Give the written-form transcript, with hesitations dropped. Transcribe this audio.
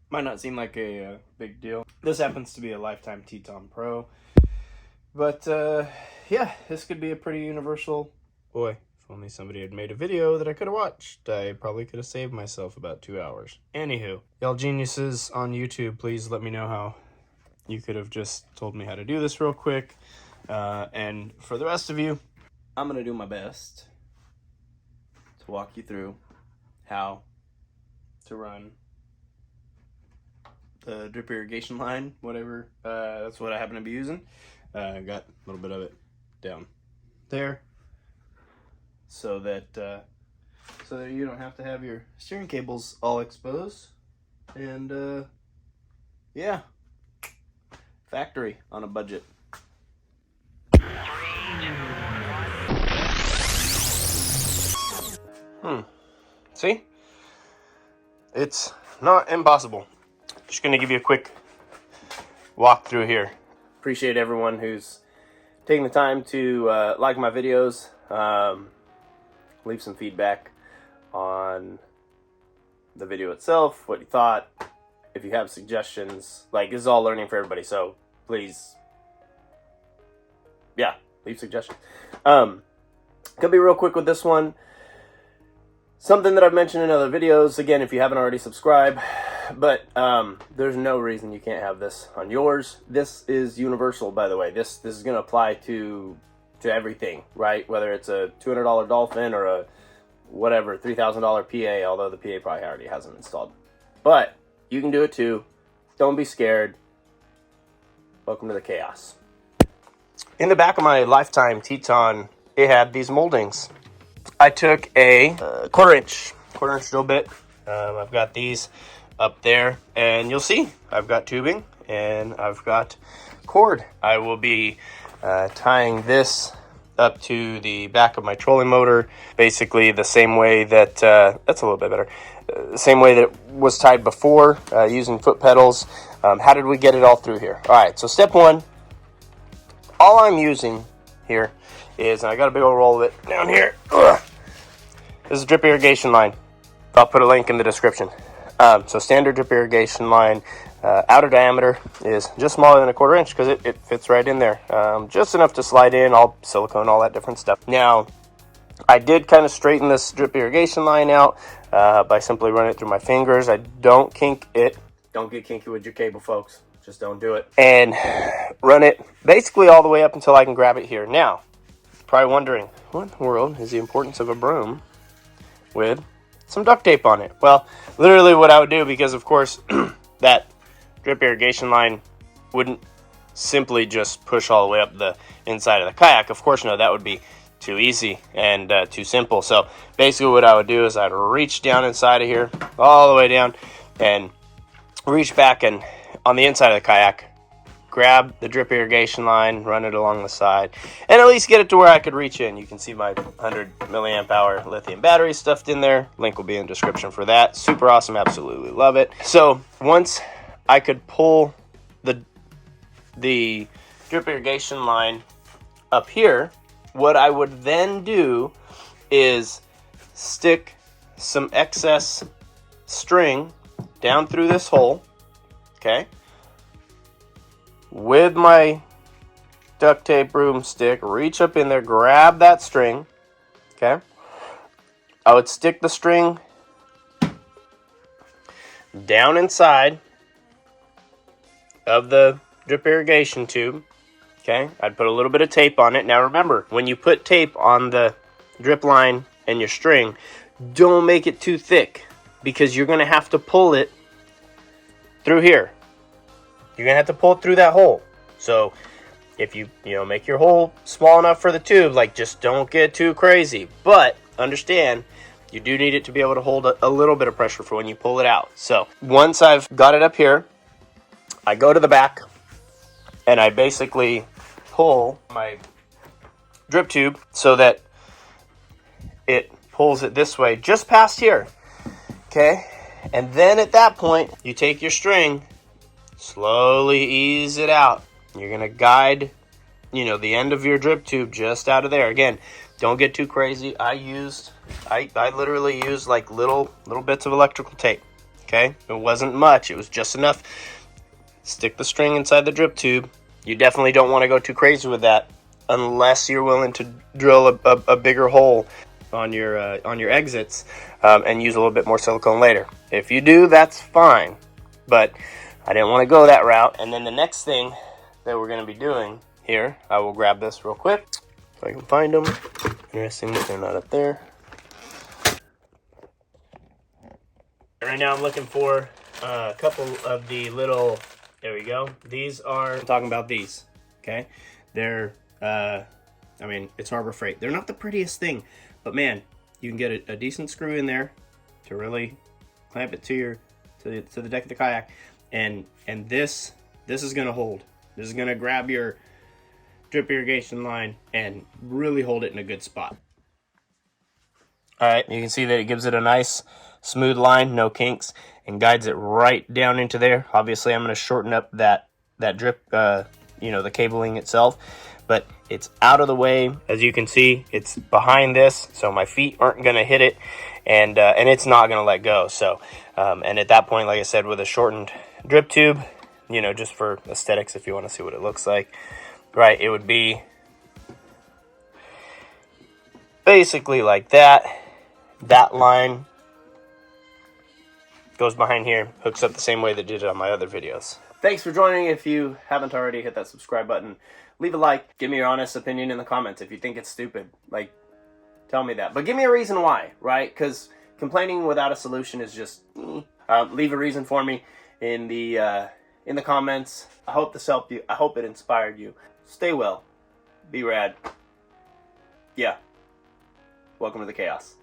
Might not seem like a big deal. This happens to be a Lifetime Teton Pro. But, yeah, this could be a pretty universal... Boy, if only somebody had made a video that I could have watched, I probably could have saved myself about 2 hours. Anywho, y'all geniuses on YouTube, please let me know how you could have just told me how to do this real quick. And for the rest of you, I'm going to do my best to walk you through how to run the drip irrigation line, whatever. That's what I happen to be using. I got a little bit of it down there so that you don't have to have your steering cables all exposed. And yeah, factory on a budget. See? It's not impossible. Just gonna give you a quick walk through here. Appreciate everyone who's taking the time to like my videos, leave some feedback on the video itself, what you thought. If you have suggestions, like, this is all learning for everybody, so please, yeah, leave suggestions. Gonna be real quick with this one. Something that I've mentioned in other videos, again, if you haven't already subscribed, but there's no reason you can't have this on yours. This is universal, by the way. This is going to apply to everything, right? Whether it's a $200 Dolphin or a whatever $3,000 PA, although the PA probably already has them installed. But you can do it too. Don't be scared. Welcome to the chaos. In the back of my Lifetime Teton, it had these moldings. I took a quarter inch drill bit. I've got these up there, and you'll see I've got tubing and I've got cord. I will be tying this up to the back of my trolling motor, basically the same way that that's a little bit better. The same way that it was tied before, using foot pedals. How did we get it all through here? All right, so step one, all I'm using here is, and I got a big old roll of it down here. This is a drip irrigation line. I'll put a link in the description. So standard drip irrigation line, outer diameter is just smaller than a quarter inch because it fits right in there. Just enough to slide in, all silicone, all that different stuff. Now, I did kind of straighten this drip irrigation line out by simply running it through my fingers. I don't kink it. Don't get kinky with your cable, folks. Just don't do it. And run it basically all the way up until I can grab it here. Now, probably wondering, what in the world is the importance of a broom with some duct tape on it? Well, literally what I would do, because of course that drip irrigation line wouldn't simply just push all the way up the inside of the kayak. Of course, no, that would be too easy and too simple. So basically what I would do is I'd reach down inside of here, all the way down, and reach back and on the inside of the kayak, grab the drip irrigation line, run it along the side, and at least get it to where I could reach in. You can see my 100 milliamp hour lithium battery stuffed in there. Link will be in the description for that. Super awesome, absolutely love it. So once I could pull the drip irrigation line up here, what I would then do is stick some excess string down through this hole, okay, with my duct tape broomstick, reach up in there, grab that string, okay. I would stick the string down inside of the drip irrigation tube, okay. I'd put a little bit of tape on it. Now remember, when you put tape on the drip line and your string, don't make it too thick, because you're going to have to pull it through here. You're going to have to pull it through that hole. So if you make your hole small enough for the tube, like, just don't get too crazy. But understand, you do need it to be able to hold a little bit of pressure for when you pull it out. So once I've got it up here, I go to the back and I basically pull my drip tube so that it pulls it this way, just past here, okay? And then at that point, you take your string, slowly ease it out. You're going to guide, the end of your drip tube just out of there. Again, don't get too crazy. I literally used like little bits of electrical tape, Okay, it wasn't much. It was just enough. Stick the string inside the drip tube. You definitely don't want to go too crazy with that unless you're willing to drill a bigger hole on your exits and use a little bit more silicone later. If you do, that's fine. But I didn't want to go that route. And then the next thing that we're going to be doing here, I will grab this real quick if I can find them. Interesting that they're not up there. Right now I'm looking for a couple of the little, there we go. These are, I'm talking about these, okay? They're, I mean, it's Harbor Freight. They're not the prettiest thing, but man, you can get a decent screw in there to really clamp it to the deck of the kayak. And this is gonna hold. This is gonna grab your drip irrigation line and really hold it in a good spot. All right, you can see that it gives it a nice smooth line, no kinks, and guides it right down into there. Obviously, I'm going to shorten up that drip, you know, the cabling itself, but it's out of the way. As you can see, it's behind this, so my feet aren't going to hit it, and it's not going to let go. So, and at that point, like I said, with a shortened drip tube, you know, just for aesthetics, if you want to see what it looks like, right, it would be basically like that. That line goes behind here, hooks up the same way that did it on my other videos. Thanks for joining. If you haven't already, hit that subscribe button. Leave a like. Give me your honest opinion in the comments. If you think it's stupid, like, tell me that. But give me a reason why, right? Because complaining without a solution is just, leave a reason for me in the comments. I hope this helped you. I hope it inspired you. Stay well. Be rad. Yeah. Welcome to the chaos.